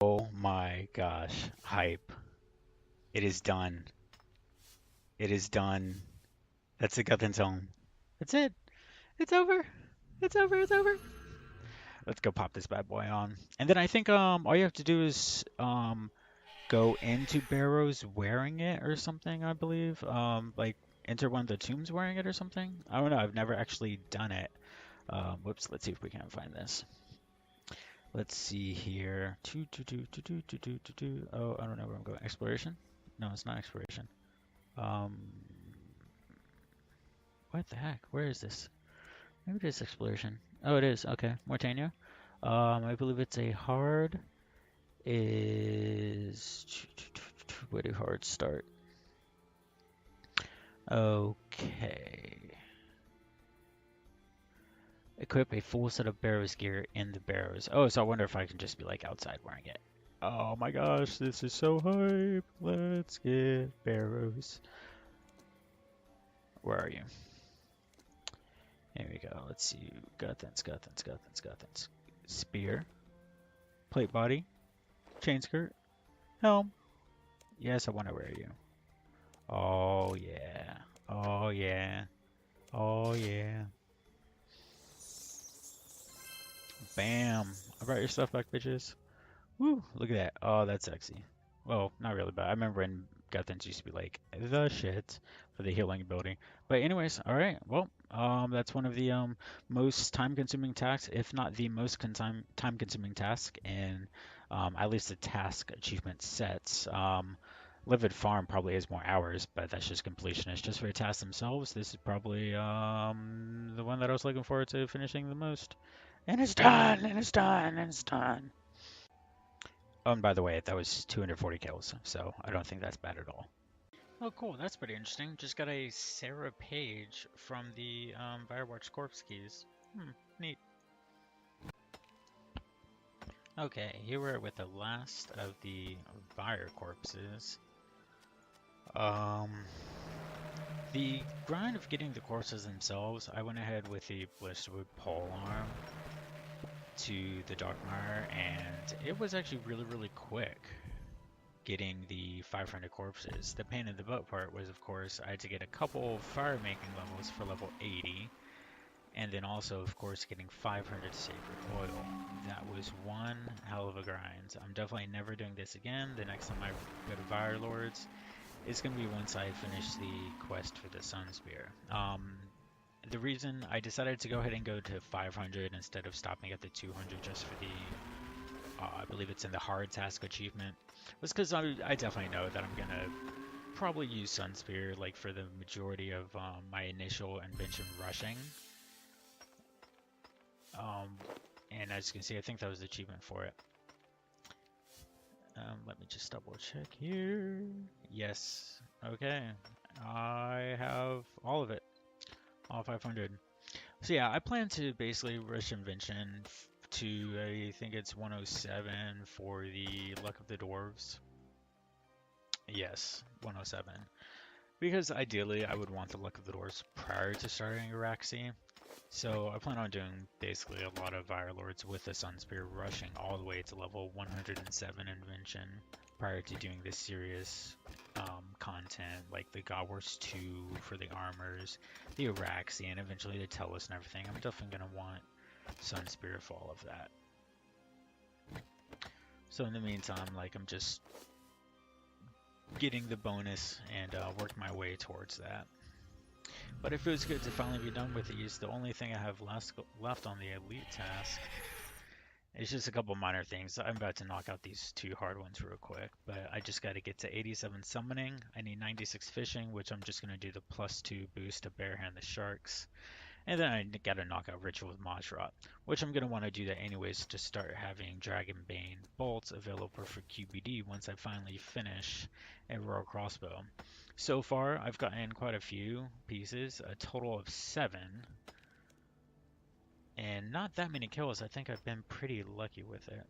Oh my gosh. Hype. It is done. It is done. That's the Guthin's home. That's it. It's over. It's over. It's over. Let's go pop this bad boy on. And then I think all you have to do is go into Barrows wearing it or something, I believe. Like enter one of the tombs wearing it or something. I don't know. I've never actually done it. Whoops, let's see if we can find this. Let's see here. Oh, I don't know where I'm going. Exploration? No, it's not exploration. Um, what the heck? Where is this? Maybe it is exploration. Oh, it is. Okay, Mortania. I believe it's a hard. Is where do hards start? Okay. Equip a full set of Barrows gear in the Barrows. Oh, so I wonder if I can just be like outside wearing it. Oh my gosh, this is so hype. Let's get Barrows. Where are you? Here we go. Let's see. Guthins. Spear. Plate body. Chain skirt. Helm. Yes, I want to wear you. Oh yeah. Oh yeah. Oh yeah. Bam. I brought your stuff back, bitches. Woo. Look at that. Oh, that's sexy. Well, not really, but I remember when Guthins used to be like the shit for the healing ability. But anyways, all right. Well, that's one of the most time-consuming tasks, if not the most time-consuming task in at least the task achievement sets. Livid Farm probably has more hours, but that's just completionist. Just for the tasks themselves, this is probably the one that I was looking forward to finishing the most. And it's done, and it's done, and it's done. Oh, and by the way, that was 240 kills, so I don't think that's bad at all. Oh, cool. That's pretty interesting. Just got a Sarah page from the Firewatch Corpse keys. Neat. Okay, here we're with the last of the Fire corpses. Um, the grind of getting the corpses themselves, I went ahead with the Blisterwood pole arm to the Darkmire, and it was actually really quick getting the 500 corpses. The pain in the butt part was, of course, I had to get a couple fire making levels for level 80, and then also, of course, getting 500 sacred oil. That was one hell of a grind. I'm definitely never doing this again. The next time I go to Fire Lords, it's going to be once I finish the quest for the Sun Spear. The reason I decided to go ahead and go to 500 instead of stopping at the 200 just for the I believe it's in the hard task achievement, was because I definitely know that I'm gonna probably use Sun Spear like for the majority of my initial invention rushing. And as you can see, I think that was the achievement for it. Let me just double check here. Yes. Okay. I have all of it. All 500. So yeah, I plan to basically rush invention to, I think it's 107 for the Luck of the Dwarves. Yes, 107. Because ideally, I would want the Luck of the Dwarves prior to starting Araxi. So I plan on doing basically a lot of Fire Lords with the Sun Spear, rushing all the way to level 107 Invention prior to doing this serious content, like the God Wars 2 for the armors, the Araxi, and eventually the Tellus and everything. I'm definitely going to want Sun Spear for all of that. So in the meantime, like, I'm just getting the bonus and work my way towards that. But it feels good to finally be done with these. The only thing I have left on the elite task is just a couple minor things. I'm about to knock out these two hard ones real quick, but I just got to get to 87 summoning. I need 96 fishing, which I'm just going to do the +2 boost to barehand the sharks. And then I got to knock out Ritual with Mashrat, which I'm going to want to do that anyways to start having Dragonbane bolts available for QBD once I finally finish a Royal Crossbow. So far, I've gotten quite a few pieces, a total of 7, and not that many kills. I think I've been pretty lucky with it.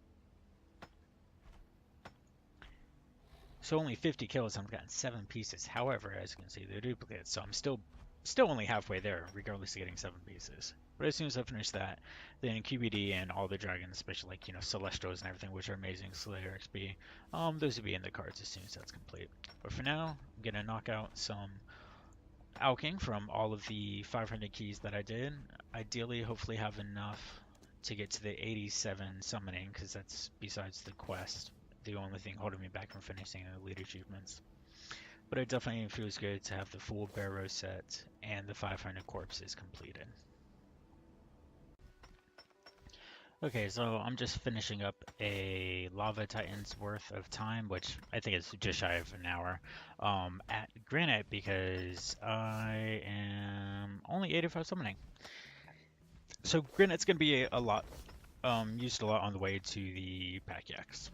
So only 50 kills, I've gotten 7 pieces. However, as you can see, they're duplicates, so I'm still still only halfway there, regardless of getting 7 pieces. But as soon as I finish that, then QBD and all the dragons, especially like, Celestials and everything, which are amazing Slayer XP, those will be in the cards as soon as that's complete. But for now, I'm gonna knock out some alking from all of the 500 keys that I did. Ideally, hopefully have enough to get to the 87 summoning, because that's, besides the quest, the only thing holding me back from finishing the lead achievements. But it definitely feels good to have the full Barrow set and the 500 corpses completed. Okay, so I'm just finishing up a Lava Titan's worth of time, which I think is just shy of an hour, at Granite because I am only 85 summoning. So Granite's going to be a lot, used a lot on the way to the Pachyaks.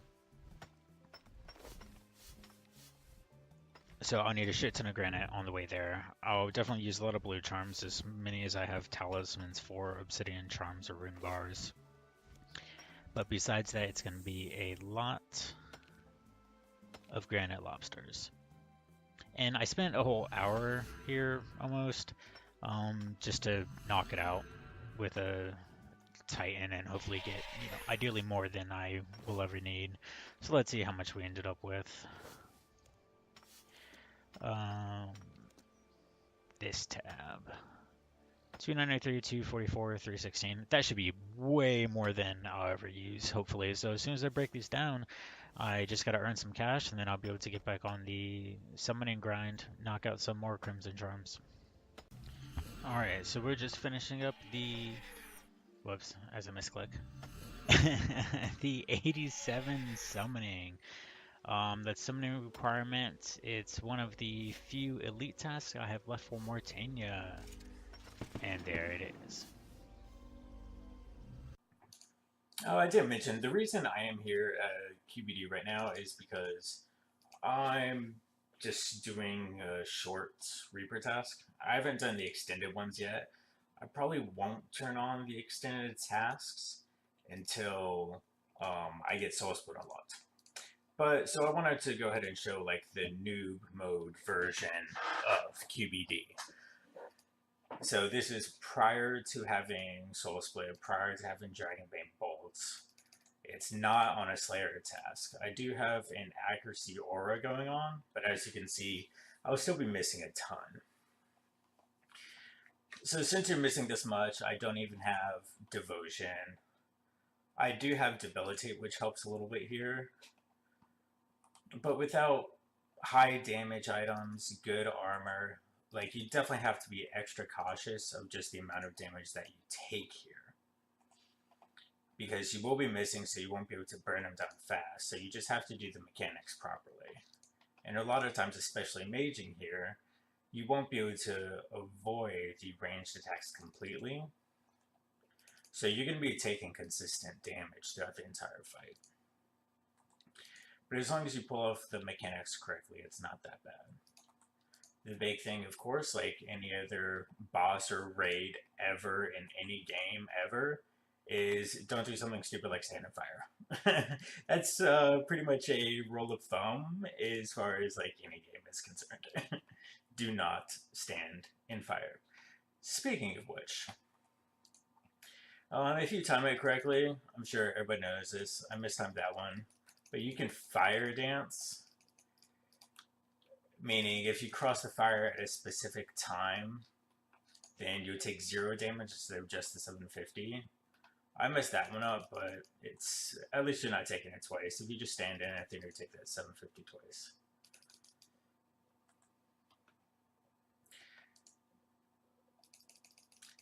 So I'll need a shit ton of Granite on the way there. I'll definitely use a lot of blue charms, as many as I have talismans for obsidian charms or rune bars. But besides that, it's going to be a lot of granite lobsters. And I spent a whole hour here almost, just to knock it out with a Titan and hopefully get, ideally more than I will ever need. So let's see how much we ended up with. This tab. 293, 244, 316. That should be way more than I'll ever use, hopefully. So as soon as I break these down, I just gotta earn some cash, and then I'll be able to get back on the summoning grind, knock out some more Crimson Charms. Alright, so we're just finishing up the... Whoops, as a misclick. The 87 summoning. That summoning requirement, it's one of the few elite tasks I have left for Mortania. And there it is. Oh, I did mention the reason I am here at QBD right now is because I'm just doing a short Reaper task. I haven't done the extended ones yet. I probably won't turn on the extended tasks until I get Soul Split unlocked. But so I wanted to go ahead and show like the noob mode version of QBD. So this is prior to having Soul Split, prior to having Dragonbane Bolts. It's not on a Slayer task. I do have an accuracy aura going on, but as you can see, I'll still be missing a ton. So since you're missing this much, I don't even have Devotion. I do have Debilitate, which helps a little bit here. But without high damage items, good armor, like you definitely have to be extra cautious of just the amount of damage that you take here. Because you will be missing, so you won't be able to burn them down fast. So you just have to do the mechanics properly. And a lot of times, especially maging here, you won't be able to avoid the ranged attacks completely. So you're going to be taking consistent damage throughout the entire fight. But as long as you pull off the mechanics correctly, it's not that bad. The big thing, of course, like any other boss or raid ever in any game ever, is don't do something stupid like stand in fire. That's pretty much a rule of thumb as far as like any game is concerned. Do not stand in fire. Speaking of which, if you time it correctly, I'm sure everybody knows this. I mistimed that one. But you can fire dance, meaning if you cross the fire at a specific time, then you would take 0 damage instead of just the 750. I messed that one up, but it's at least you're not taking it twice. If you just stand in, I think you take that 750 twice.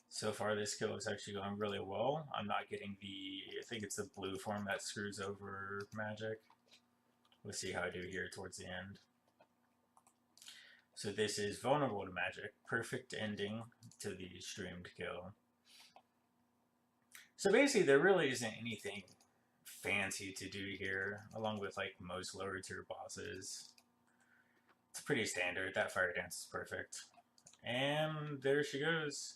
So far, this kill is actually going really well. I'm not getting I think it's the blue form that screws over magic. We'll see how I do here towards the end. So this is vulnerable to magic. Perfect ending to the streamed kill. So basically, there really isn't anything fancy to do here, along with like most lower tier bosses. It's pretty standard. That fire dance is perfect. And there she goes.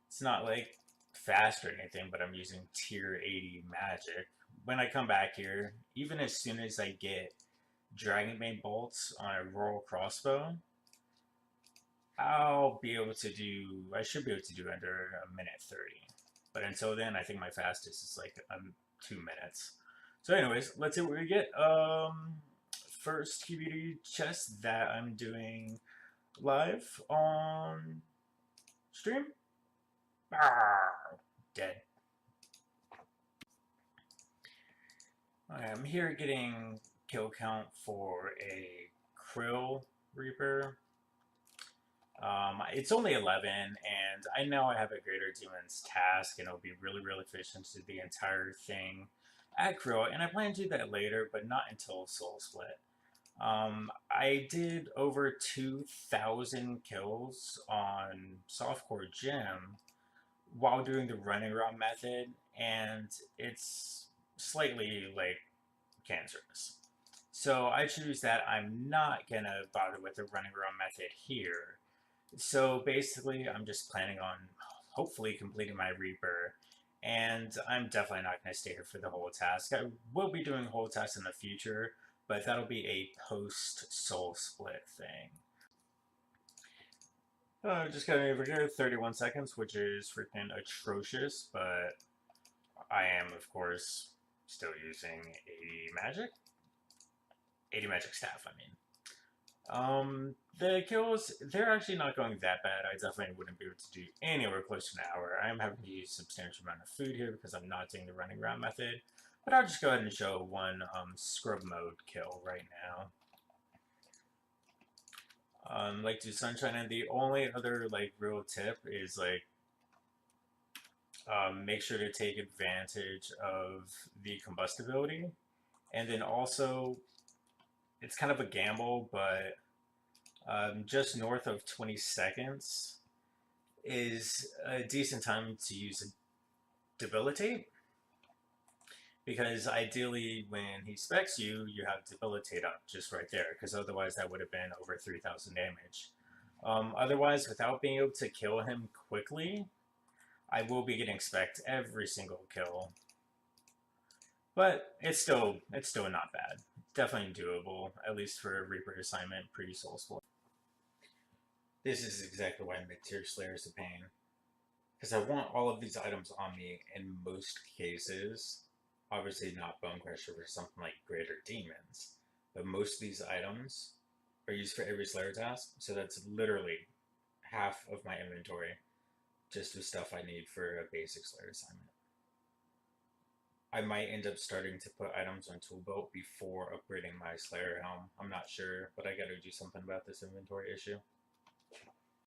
It's not like fast or anything, but I'm using tier 80 magic. When I come back here, even as soon as I get Dragonbane Bolts on a Royal Crossbow, I'll be able to do, I should be able to do under a minute 30. But until then, I think my fastest is like 2 minutes. So anyways, let's see what we get. First QBD chest that I'm doing live on stream. Dead. I'm here getting kill count for a Krill Reaper. It's only 11, and I know I have a Greater Demon's task, and it'll be really, really efficient to do the entire thing at Krill, and I plan to do that later, but not until Soul Split. I did over 2,000 kills on Softcore Gym while doing the running around method, and it's slightly like cancerous. So I choose that I'm not gonna bother with the running around method here. So basically, I'm just planning on hopefully completing my Reaper, and I'm definitely not going to stay here for the whole task. I will be doing whole tasks in the future, but that'll be a post Soul Split thing. Just got over here, 31 seconds, which is freaking atrocious, but I am, of course, still using 80 magic. 80 magic staff, I mean. The kills, they're actually not going that bad. I definitely wouldn't be able to do anywhere close to an hour. I am having to use a substantial amount of food here because I'm not doing the running around method. But I'll just go ahead and show one scrub mode kill right now. Like do sunshine, and the only other like real tip is like make sure to take advantage of the combustibility, and then also it's kind of a gamble, but just north of 20 seconds is a decent time to use Debilitate. Because ideally, when he specs you, you have Debilitate up just right there, because otherwise that would have been over 3,000 damage. Otherwise, without being able to kill him quickly, I will be getting specced every single kill. But it's still not bad. Definitely doable, at least for a Reaper assignment pre-Soul Split. This is exactly why mid-tier Slayer is a pain. Because I want all of these items on me in most cases. Obviously not Bone Crusher or something like Greater Demons. But most of these items are used for every Slayer task. So that's literally half of my inventory. Just with stuff I need for a basic Slayer assignment. I might end up starting to put items on Tool Belt before upgrading my Slayer Helm. I'm not sure, but I gotta do something about this inventory issue.